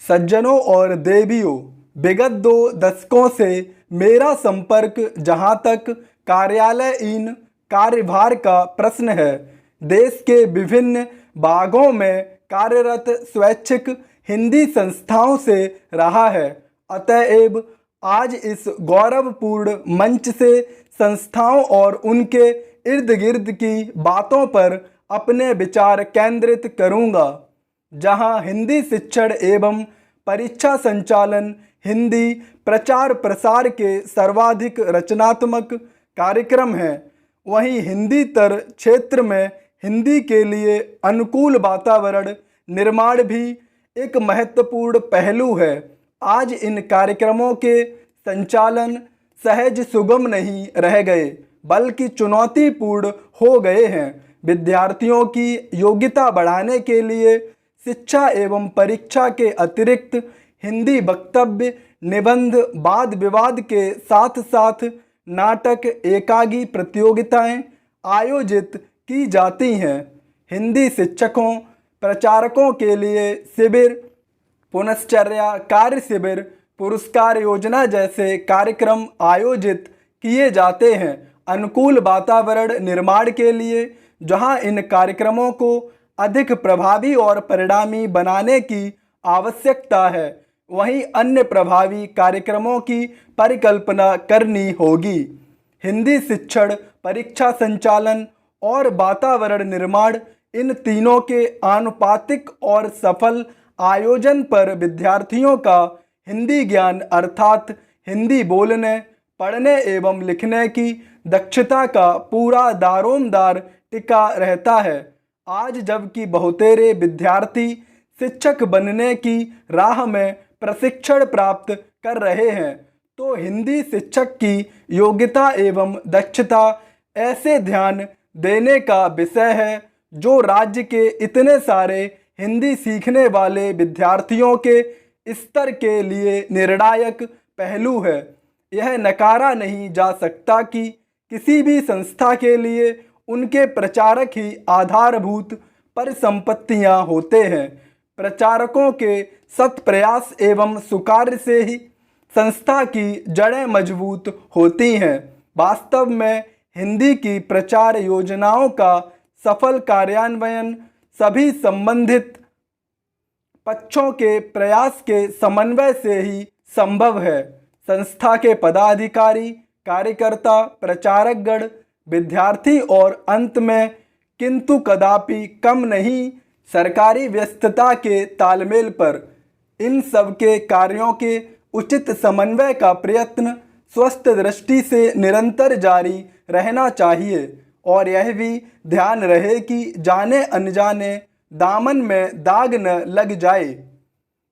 सज्जनों और देवियों, विगत 2 दशकों से मेरा संपर्क जहां तक कार्यालयीन कार्यभार का प्रश्न है, देश के विभिन्न भागों में कार्यरत स्वैच्छिक हिंदी संस्थाओं से रहा है। अतएव आज इस गौरवपूर्ण मंच से संस्थाओं और उनके इर्द गिर्द की बातों पर अपने विचार केंद्रित करूंगा। जहां हिंदी शिक्षण एवं परीक्षा संचालन हिंदी प्रचार प्रसार के सर्वाधिक रचनात्मक कार्यक्रम हैं, वहीं हिंदीतर क्षेत्र में हिंदी के लिए अनुकूल वातावरण निर्माण भी एक महत्वपूर्ण पहलू है। आज इन कार्यक्रमों के संचालन सहज सुगम नहीं रह गए, बल्कि चुनौतीपूर्ण हो गए हैं। विद्यार्थियों की योग्यता बढ़ाने के लिए शिक्षा एवं परीक्षा के अतिरिक्त हिंदी वक्तव्य, निबंध, वाद विवाद के साथ साथ नाटक, एकांगी प्रतियोगिताएं आयोजित की जाती हैं। हिंदी शिक्षकों प्रचारकों के लिए शिविर, पुनश्चर्या कार्य शिविर, पुरस्कार योजना जैसे कार्यक्रम आयोजित किए जाते हैं। अनुकूल वातावरण निर्माण के लिए जहां इन कार्यक्रमों को अधिक प्रभावी और परिणामी बनाने की आवश्यकता है, वहीं अन्य प्रभावी कार्यक्रमों की परिकल्पना करनी होगी। हिंदी शिक्षण, परीक्षा संचालन और वातावरण निर्माण, इन तीनों के आनुपातिक और सफल आयोजन पर विद्यार्थियों का हिंदी ज्ञान अर्थात हिंदी बोलने, पढ़ने एवं लिखने की दक्षता का पूरा दारोमदार टिका रहता है। आज जबकि बहुतेरे विद्यार्थी शिक्षक बनने की राह में प्रशिक्षण प्राप्त कर रहे हैं, तो हिंदी शिक्षक की योग्यता एवं दक्षता ऐसे ध्यान देने का विषय है जो राज्य के इतने सारे हिंदी सीखने वाले विद्यार्थियों के स्तर के लिए निर्णायक पहलू है। यह नकारा नहीं जा सकता कि किसी भी संस्था के लिए उनके प्रचारक ही आधारभूत परिसंपत्तियां होते हैं। प्रचारकों के सत प्रयास एवं सुकार्य से ही संस्था की जड़ें मजबूत होती हैं। वास्तव में हिंदी की प्रचार योजनाओं का सफल कार्यान्वयन सभी संबंधित पक्षों के प्रयास के समन्वय से ही संभव है। संस्था के पदाधिकारी, कार्यकर्ता, प्रचारकगण, विद्यार्थी और अंत में किंतु कदापि कम नहीं सरकारी व्यस्तता के तालमेल पर इन सब के कार्यों के उचित समन्वय का प्रयत्न स्वस्थ दृष्टि से निरंतर जारी रहना चाहिए और यह भी ध्यान रहे कि जाने अनजाने दामन में दाग न लग जाए।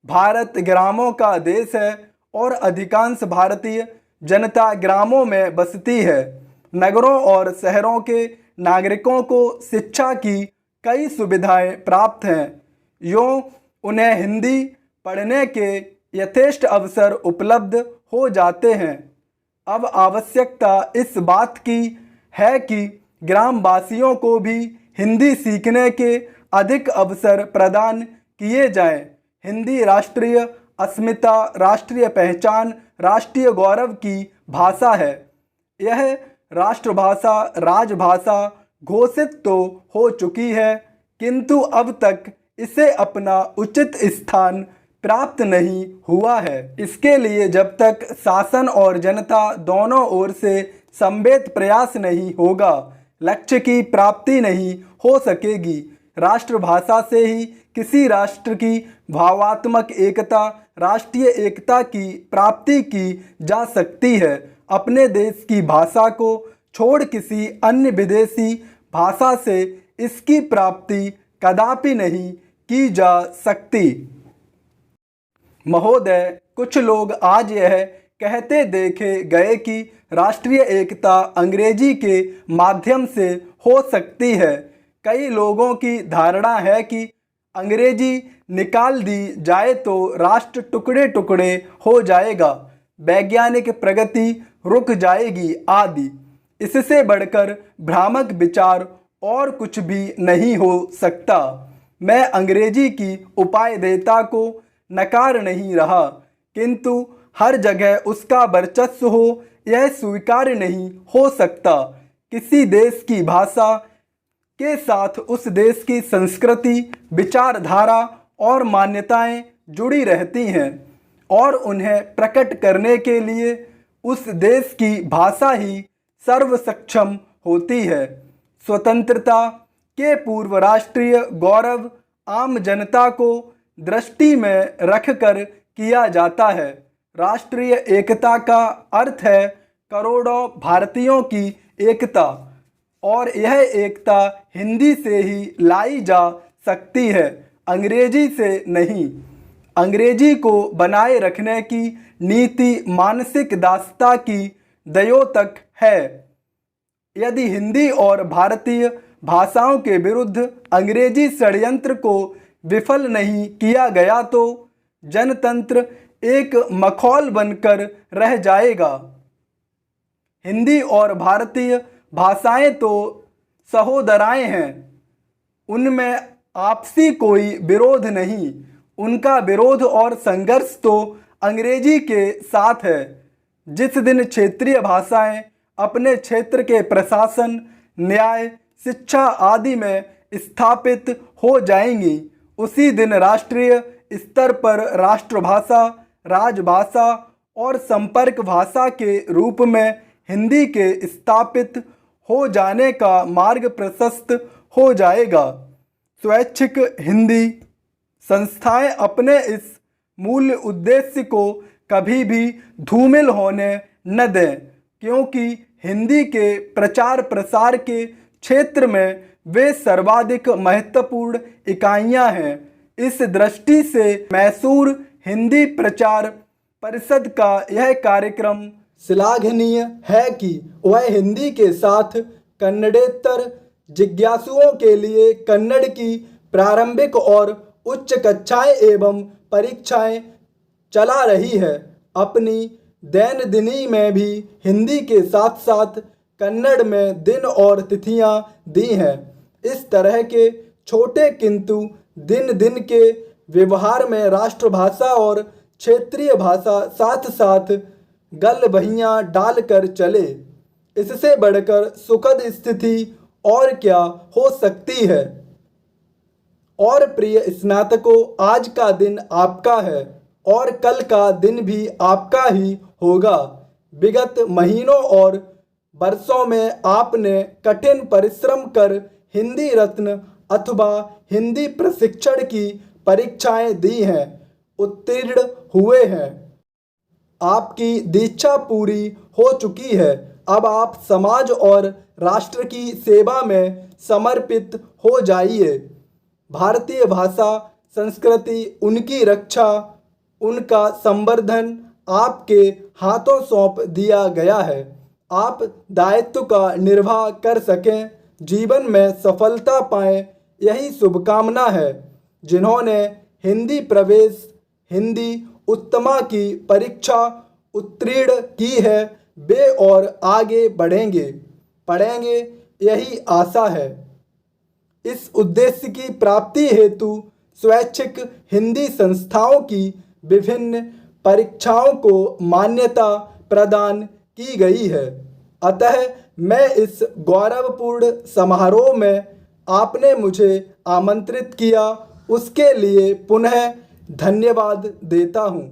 भारत ग्रामों का देश है और अधिकांश भारतीय जनता ग्रामों में बसती है। नगरों और शहरों के नागरिकों को शिक्षा की कई सुविधाएं प्राप्त हैं, यूँ उन्हें हिंदी पढ़ने के यथेष्ट अवसर उपलब्ध हो जाते हैं। अब आवश्यकता इस बात की है कि ग्रामवासियों को भी हिंदी सीखने के अधिक अवसर प्रदान किए जाएं। हिंदी राष्ट्रीय अस्मिता, राष्ट्रीय पहचान, राष्ट्रीय गौरव की भाषा है। यह राष्ट्रभाषा, राजभाषा घोषित तो हो चुकी है, किंतु अब तक इसे अपना उचित स्थान प्राप्त नहीं हुआ है। इसके लिए जब तक शासन और जनता दोनों ओर से समवेत प्रयास नहीं होगा, लक्ष्य की प्राप्ति नहीं हो सकेगी। राष्ट्रभाषा से ही किसी राष्ट्र की भावात्मक एकता, राष्ट्रीय एकता की प्राप्ति की जा सकती है। अपने देश की भाषा को छोड़ किसी अन्य विदेशी भाषा से इसकी प्राप्ति कदापि नहीं की जा सकती। महोदय, कुछ लोग आज यह कहते देखे गए कि राष्ट्रीय एकता अंग्रेजी के माध्यम से हो सकती है। कई लोगों की धारणा है कि अंग्रेजी निकाल दी जाए तो राष्ट्र टुकड़े टुकड़े हो जाएगा, वैज्ञानिक प्रगति रुक जाएगी आदि। इससे बढ़कर भ्रामक विचार और कुछ भी नहीं हो सकता। मैं अंग्रेजी की उपायदेयता को नकार नहीं रहा, किंतु हर जगह उसका वर्चस्व हो यह स्वीकार्य नहीं हो सकता। किसी देश की भाषा के साथ उस देश की संस्कृति, विचारधारा और मान्यताएं जुड़ी रहती हैं और उन्हें प्रकट करने के लिए उस देश की भाषा ही सर्वसक्षम होती है। स्वतंत्रता के पूर्व राष्ट्रीय गौरव आम जनता को दृष्टि में रखकर किया जाता है। राष्ट्रीय एकता का अर्थ है करोड़ों भारतीयों की एकता, और यह एकता हिंदी से ही लाई जा सकती है, अंग्रेजी से नहीं। अंग्रेजी को बनाए रखने की नीति मानसिक दासता की द्योतक है। यदि हिंदी और भारतीय भाषाओं के विरुद्ध अंग्रेजी षड्यंत्र को विफल नहीं किया गया तो जनतंत्र एक मखौल बनकर रह जाएगा। हिंदी और भारतीय भाषाएं तो सहोदराएं हैं, उनमें आपसी कोई विरोध नहीं। उनका विरोध और संघर्ष तो अंग्रेजी के साथ है। जिस दिन क्षेत्रीय भाषाएं अपने क्षेत्र के प्रशासन, न्याय, शिक्षा आदि में स्थापित हो जाएंगी, उसी दिन राष्ट्रीय स्तर पर राष्ट्रभाषा, राजभाषा और संपर्क भाषा के रूप में हिंदी के स्थापित हो जाने का मार्ग प्रशस्त हो जाएगा। स्वैच्छिक हिंदी संस्थाएं अपने इस मूल उद्देश्य को कभी भी धूमिल होने न दें, क्योंकि हिंदी के प्रचार प्रसार के क्षेत्र में वे सर्वाधिक महत्वपूर्ण इकाइयां हैं। इस दृष्टि से मैसूर हिंदी प्रचार परिषद का यह कार्यक्रम श्लाघनीय है कि वह हिंदी के साथ कन्नडेतर जिज्ञासुओं के लिए कन्नड़ की प्रारंभिक और उच्च कक्षाएं एवं परीक्षाएं चला रही है। अपनी दैनंदिनी में भी हिंदी के साथ साथ कन्नड़ में दिन और तिथियां दी हैं। इस तरह के छोटे किंतु दिन दिन के व्यवहार में राष्ट्रभाषा और क्षेत्रीय भाषा साथ साथ गल बहियां डालकर चले, इससे बढ़कर सुखद स्थिति और क्या हो सकती है। और प्रिय स्नातकों, आज का दिन आपका है और कल का दिन भी आपका ही होगा। विगत महीनों और वर्षों में आपने कठिन परिश्रम कर हिंदी रत्न अथवा हिंदी प्रशिक्षण की परीक्षाएं दी हैं, उत्तीर्ण हुए हैं। आपकी दीक्षा पूरी हो चुकी है। अब आप समाज और राष्ट्र की सेवा में समर्पित हो जाइए। भारतीय भाषा संस्कृति, उनकी रक्षा, उनका संवर्धन आपके हाथों सौंप दिया गया है। आप दायित्व का निर्वाह कर सकें, जीवन में सफलता पाएं, यही शुभकामना है। जिन्होंने हिंदी प्रवेश, हिंदी उत्तमा की परीक्षा उत्तीर्ण की है, वे और आगे बढ़ेंगे, पढ़ेंगे, यही आशा है। इस उद्देश्य की प्राप्ति हेतु स्वैच्छिक हिंदी संस्थाओं की विभिन्न परीक्षाओं को मान्यता प्रदान की गई है। अतः मैं इस गौरवपूर्ण समारोह में आपने मुझे आमंत्रित किया, उसके लिए पुनः धन्यवाद देता हूँ।